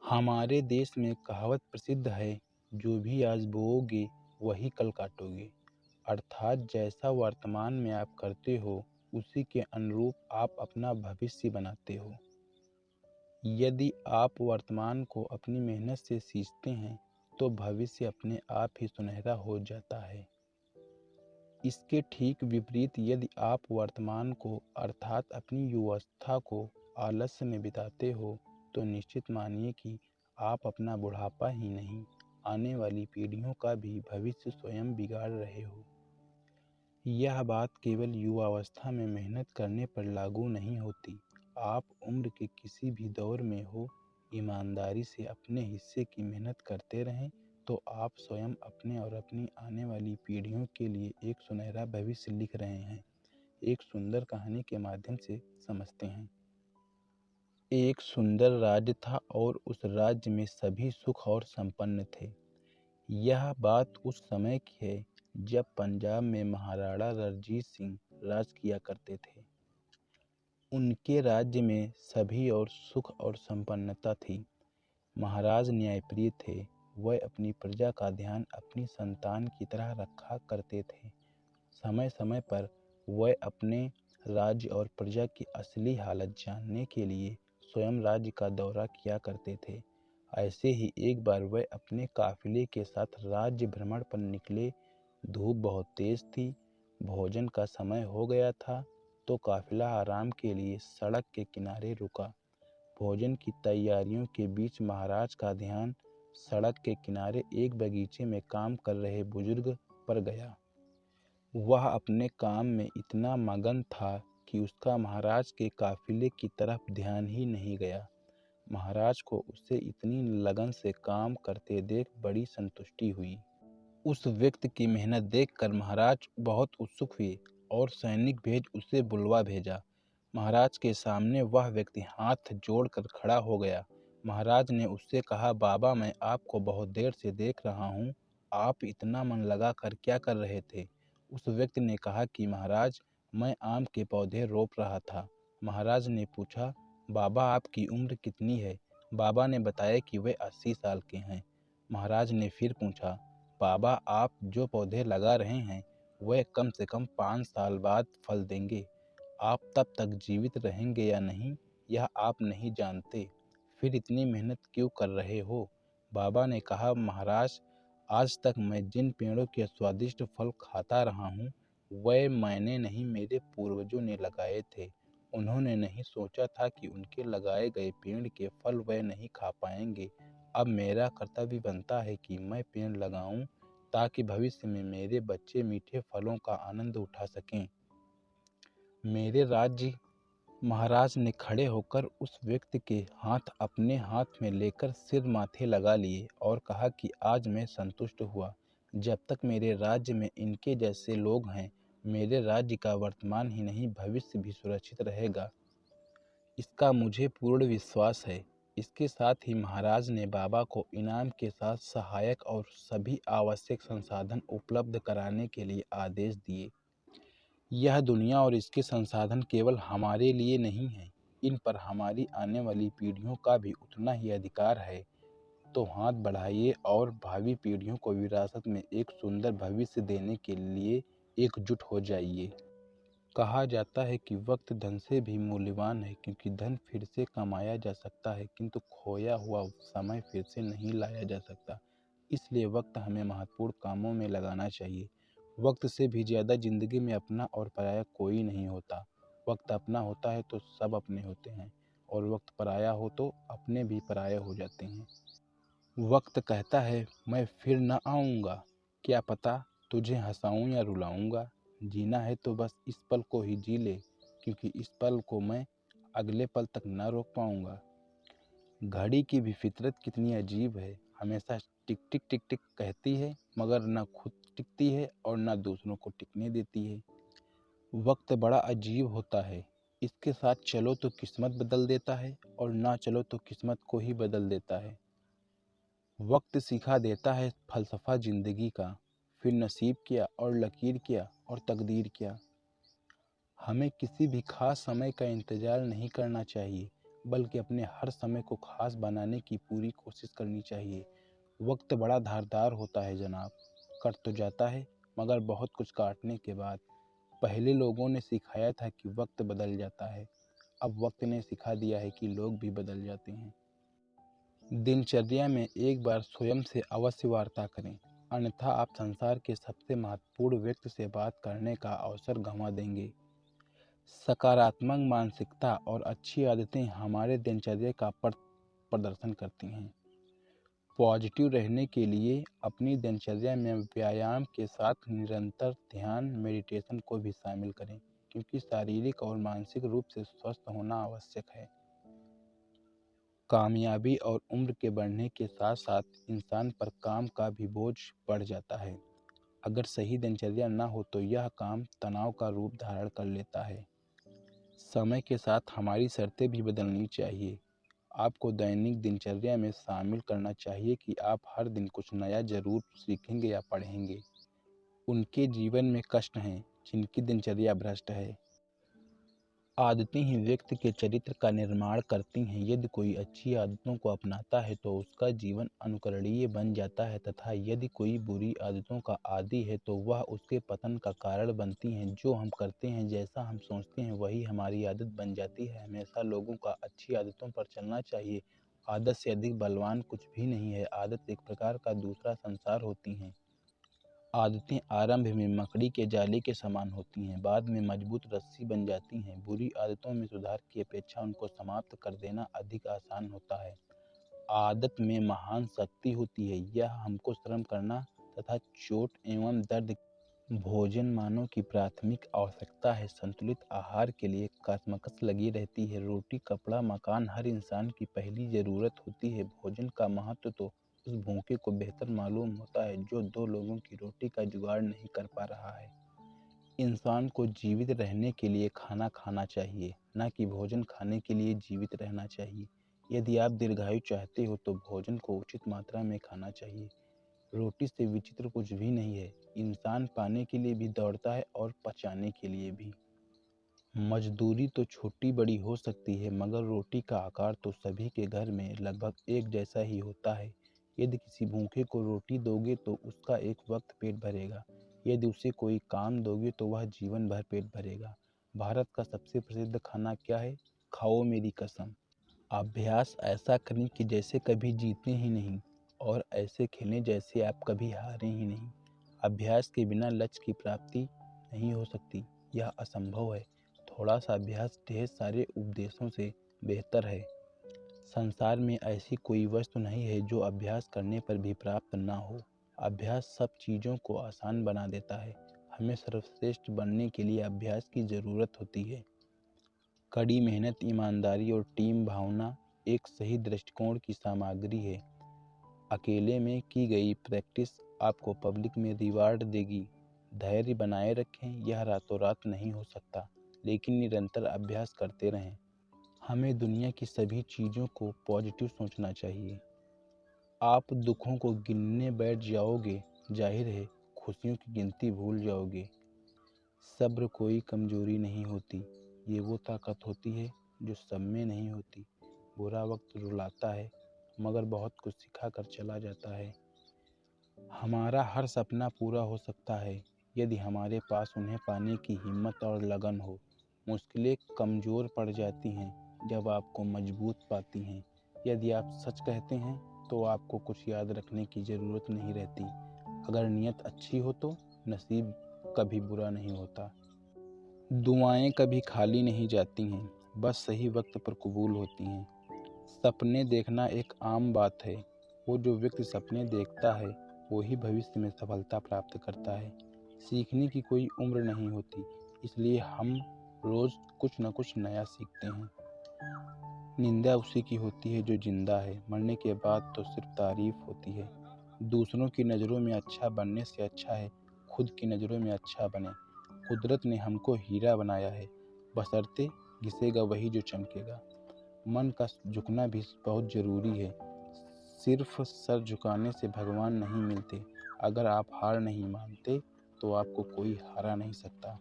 हमारे देश में कहावत प्रसिद्ध है, जो भी आज बोओगे वही कल काटोगे। अर्थात जैसा वर्तमान में आप करते हो, उसी के अनुरूप आप अपना भविष्य बनाते हो। यदि आप वर्तमान को अपनी मेहनत से सींचते हैं, तो भविष्य अपने आप ही सुनहरा हो जाता है। इसके ठीक विपरीत यदि आप वर्तमान को अर्थात अपनी युवावस्था को आलस्य में बिताते हो, तो निश्चित मानिए कि आप अपना बुढ़ापा ही नहीं, आने वाली पीढ़ियों का भी भविष्य स्वयं बिगाड़ रहे हो। यह बात केवल युवावस्था में मेहनत करने पर लागू नहीं होती। आप उम्र के किसी भी दौर में हो, ईमानदारी से अपने हिस्से की मेहनत करते रहें, तो आप स्वयं अपने और अपनी आने वाली पीढ़ियों के लिए एक सुनहरा भविष्य लिख रहे हैं। एक सुंदर कहानी के माध्यम से समझते हैं। एक सुंदर राज्य था और उस राज्य में सभी सुख और संपन्न थे। यह बात उस समय की है जब पंजाब में महाराणा रणजीत सिंह राज किया करते थे। उनके राज्य में सभी और सुख और संपन्नता थी। महाराज न्यायप्रिय थे। वह अपनी प्रजा का ध्यान अपनी संतान की तरह रखा करते थे। समय समय पर वह अपने राज्य और प्रजा की असली हालत जानने के लिए स्वयं राज्य का दौरा किया करते थे। ऐसे ही एक बार वह अपने काफिले के साथ राज्य भ्रमण पर निकले। धूप बहुत तेज थी, भोजन का समय हो गया था, तो काफिला आराम के लिए सड़क के किनारे रुका। भोजन की तैयारियों के बीच महाराज का ध्यान सड़क के किनारे एक बगीचे में काम कर रहे बुजुर्ग पर गया। वह अपने काम में इतना मगन था कि उसका महाराज के काफिले की तरफ ध्यान ही नहीं गया। महाराज को उसे इतनी लगन से काम करते देख बड़ी संतुष्टि हुई। उस व्यक्ति की मेहनत देखकर महाराज बहुत उत्सुक हुए और सैनिक भेज उसे बुलवा भेजा। महाराज के सामने वह व्यक्ति हाथ जोड़कर खड़ा हो गया। महाराज ने उससे कहा, बाबा, मैं आपको बहुत देर से देख रहा हूँ। आप इतना मन लगा कर क्या कर रहे थे? उस व्यक्ति ने कहा कि महाराज, मैं आम के पौधे रोप रहा था। महाराज ने पूछा, बाबा, आपकी उम्र कितनी है? बाबा ने बताया कि वे 80 साल के हैं। महाराज ने फिर पूछा, बाबा, आप जो पौधे लगा रहे हैं, वह कम से कम 5 साल बाद फल देंगे। आप तब तक जीवित रहेंगे या नहीं, यह आप नहीं जानते। फिर इतनी मेहनत क्यों कर रहे हो? बाबा ने कहा, महाराज, आज तक मैं जिन पेड़ों के स्वादिष्ट फल खाता रहा हूँ, वह मैंने नहीं, मेरे पूर्वजों ने लगाए थे। उन्होंने नहीं सोचा था कि उनके लगाए गए पेड़ के फल वह नहीं खा पाएंगे। अब मेरा कर्तव्य बनता है कि मैं पेड़ लगाऊं, ताकि भविष्य में मेरे बच्चे मीठे फलों का आनंद उठा सकें। मेरे राज्य महाराज ने खड़े होकर उस व्यक्ति के हाथ अपने हाथ में लेकर सिर माथे लगा लिए और कहा कि आज मैं संतुष्ट हुआ। जब तक मेरे राज्य में इनके जैसे लोग हैं, मेरे राज्य का वर्तमान ही नहीं, भविष्य भी सुरक्षित रहेगा। इसका मुझे पूर्ण विश्वास है। इसके साथ ही महाराज ने बाबा को इनाम के साथ सहायक और सभी आवश्यक संसाधन उपलब्ध कराने के लिए आदेश दिए। यह दुनिया और इसके संसाधन केवल हमारे लिए नहीं है, इन पर हमारी आने वाली पीढ़ियों का भी उतना ही अधिकार है। तो हाथ बढ़ाइए और भावी पीढ़ियों को विरासत में एक सुंदर भविष्य देने के लिए एकजुट हो जाइए। कहा जाता है कि वक्त धन से भी मूल्यवान है, क्योंकि धन फिर से कमाया जा सकता है, किंतु खोया हुआ समय फिर से नहीं लाया जा सकता। इसलिए वक्त हमें महत्वपूर्ण कामों में लगाना चाहिए। वक्त से भी ज़्यादा ज़िंदगी में अपना और पराया कोई नहीं होता। वक्त अपना होता है तो सब अपने होते हैं, और वक्त पराया हो तो अपने भी पराये हो जाते हैं। वक्त कहता है, मैं फिर न आऊँगा। क्या पता तुझे हंसाऊँ या रुलाऊँगा। जीना है तो बस इस पल को ही जी ले, क्योंकि इस पल को मैं अगले पल तक न रोक पाऊँगा। घड़ी की भी फितरत कितनी अजीब है। हमेशा टिक टिक टिक टिक कहती है, मगर न खुद टिकती है और न दूसरों को टिकने देती है। वक्त बड़ा अजीब होता है। इसके साथ चलो तो किस्मत बदल देता है, और ना चलो तो किस्मत को ही बदल देता है। वक्त सिखा देता है फलसफा ज़िंदगी का, फिर नसीब क्या और लकीर क्या और तकदीर क्या। हमें किसी भी खास समय का इंतज़ार नहीं करना चाहिए, बल्कि अपने हर समय को खास बनाने की पूरी कोशिश करनी चाहिए। वक्त बड़ा धारदार होता है जनाब, कट तो जाता है मगर बहुत कुछ काटने के बाद। पहले लोगों ने सिखाया था कि वक्त बदल जाता है, अब वक्त ने सिखा दिया है कि लोग भी बदल जाते हैं। दिनचर्या में एक बार स्वयं से अवश्य वार्ता करें, अन्यथा आप संसार के सबसे महत्वपूर्ण व्यक्ति से बात करने का अवसर गंवा देंगे। सकारात्मक मानसिकता और अच्छी आदतें हमारे दिनचर्या का प्रदर्शन करती हैं। पॉजिटिव रहने के लिए अपनी दिनचर्या में व्यायाम के साथ निरंतर ध्यान मेडिटेशन को भी शामिल करें, क्योंकि शारीरिक और मानसिक रूप से स्वस्थ होना आवश्यक है। कामयाबी और उम्र के बढ़ने के साथ साथ इंसान पर काम का भी बोझ बढ़ जाता है। अगर सही दिनचर्या न हो तो यह काम तनाव का रूप धारण कर लेता है। समय के साथ हमारी शर्तें भी बदलनी चाहिए। आपको दैनिक दिनचर्या में शामिल करना चाहिए कि आप हर दिन कुछ नया ज़रूर सीखेंगे या पढ़ेंगे। उनके जीवन में कष्ट हैं जिनकी दिनचर्या भ्रष्ट है। आदतें ही व्यक्ति के चरित्र का निर्माण करती हैं। यदि कोई अच्छी आदतों को अपनाता है तो उसका जीवन अनुकरणीय बन जाता है, तथा यदि कोई बुरी आदतों का आदी है तो वह उसके पतन का कारण बनती हैं। जो हम करते हैं, जैसा हम सोचते हैं, वही हमारी आदत बन जाती है। हमेशा लोगों का अच्छी आदतों पर चलना चाहिए। आदत से अधिक बलवान कुछ भी नहीं है। आदत एक प्रकार का दूसरा संसार होती हैं। आदतें आरंभ में मकड़ी के जाले के समान होती हैं, बाद में मजबूत रस्सी बन जाती हैं। बुरी आदतों में सुधार की अपेक्षा उनको समाप्त कर देना अधिक आसान होता है। आदत में महान शक्ति होती है, यह हमको श्रम करना तथा चोट एवं दर्द। भोजन मानव की प्राथमिक आवश्यकता है। संतुलित आहार के लिए कशमकश लगी रहती है। रोटी, कपड़ा, मकान हर इंसान की पहली ज़रूरत होती है। भोजन का महत्व तो उस भूखे को बेहतर मालूम होता है जो दो लोगों की रोटी का जुगाड़ नहीं कर पा रहा है। इंसान को जीवित रहने के लिए खाना खाना चाहिए, न कि भोजन खाने के लिए जीवित रहना चाहिए। यदि आप दीर्घायु चाहते हो तो भोजन को उचित मात्रा में खाना चाहिए। रोटी से विचित्र कुछ भी नहीं है। इंसान पाने के लिए भी दौड़ता है और पचाने के लिए भी। मजदूरी तो छोटी बड़ी हो सकती है, मगर रोटी का आकार तो सभी के घर में लगभग एक जैसा ही होता है। यदि किसी भूखे को रोटी दोगे तो उसका एक वक्त पेट भरेगा। यदि उसे कोई काम दोगे तो वह जीवन भर पेट भरेगा। भारत का सबसे प्रसिद्ध खाना क्या है? खाओ मेरी कसम। अभ्यास ऐसा करें कि जैसे कभी जीते ही नहीं, और ऐसे खेलें जैसे आप कभी हारे ही नहीं। अभ्यास के बिना लक्ष्य की प्राप्ति नहीं हो सकती, यह असंभव है। थोड़ा सा अभ्यास ढेर सारे उपदेशों से बेहतर है। संसार में ऐसी कोई वस्तु नहीं है जो अभ्यास करने पर भी प्राप्त ना हो। अभ्यास सब चीज़ों को आसान बना देता है। हमें सर्वश्रेष्ठ बनने के लिए अभ्यास की ज़रूरत होती है। कड़ी मेहनत, ईमानदारी और टीम भावना एक सही दृष्टिकोण की सामग्री है। अकेले में की गई प्रैक्टिस आपको पब्लिक में रिवार्ड देगी। धैर्य बनाए रखें, यह रातों रात नहीं हो सकता, लेकिन निरंतर अभ्यास करते रहें। हमें दुनिया की सभी चीज़ों को पॉजिटिव सोचना चाहिए। आप दुखों को गिनने बैठ जाओगे, जाहिर है खुशियों की गिनती भूल जाओगे। सब्र कोई कमजोरी नहीं होती, ये वो ताकत होती है जो सब में नहीं होती। बुरा वक्त रुलाता है, मगर बहुत कुछ सिखा कर चला जाता है। हमारा हर सपना पूरा हो सकता है यदि हमारे पास उन्हें पाने की हिम्मत और लगन हो। मुश्किलें कमज़ोर पड़ जाती हैं जब आपको मजबूत पाती हैं। यदि आप सच कहते हैं तो आपको कुछ याद रखने की ज़रूरत नहीं रहती। अगर नीयत अच्छी हो तो नसीब कभी बुरा नहीं होता। दुआएं कभी खाली नहीं जाती हैं, बस सही वक्त पर कबूल होती हैं। सपने देखना एक आम बात है। वो जो व्यक्ति सपने देखता है वही भविष्य में सफलता प्राप्त करता है। सीखने की कोई उम्र नहीं होती, इसलिए हम रोज़ कुछ न कुछ नया सीखते हैं। निंदा उसी की होती है जो जिंदा है, मरने के बाद तो सिर्फ तारीफ होती है। दूसरों की नज़रों में अच्छा बनने से अच्छा है खुद की नज़रों में अच्छा बने। कुदरत ने हमको हीरा बनाया है, बशर्ते घिसेगा वही जो चमकेगा। मन का झुकना भी बहुत ज़रूरी है। सिर्फ सर झुकाने से भगवान नहीं मिलते। अगर आप हार नहीं मानते तो आपको कोई हरा नहीं सकता।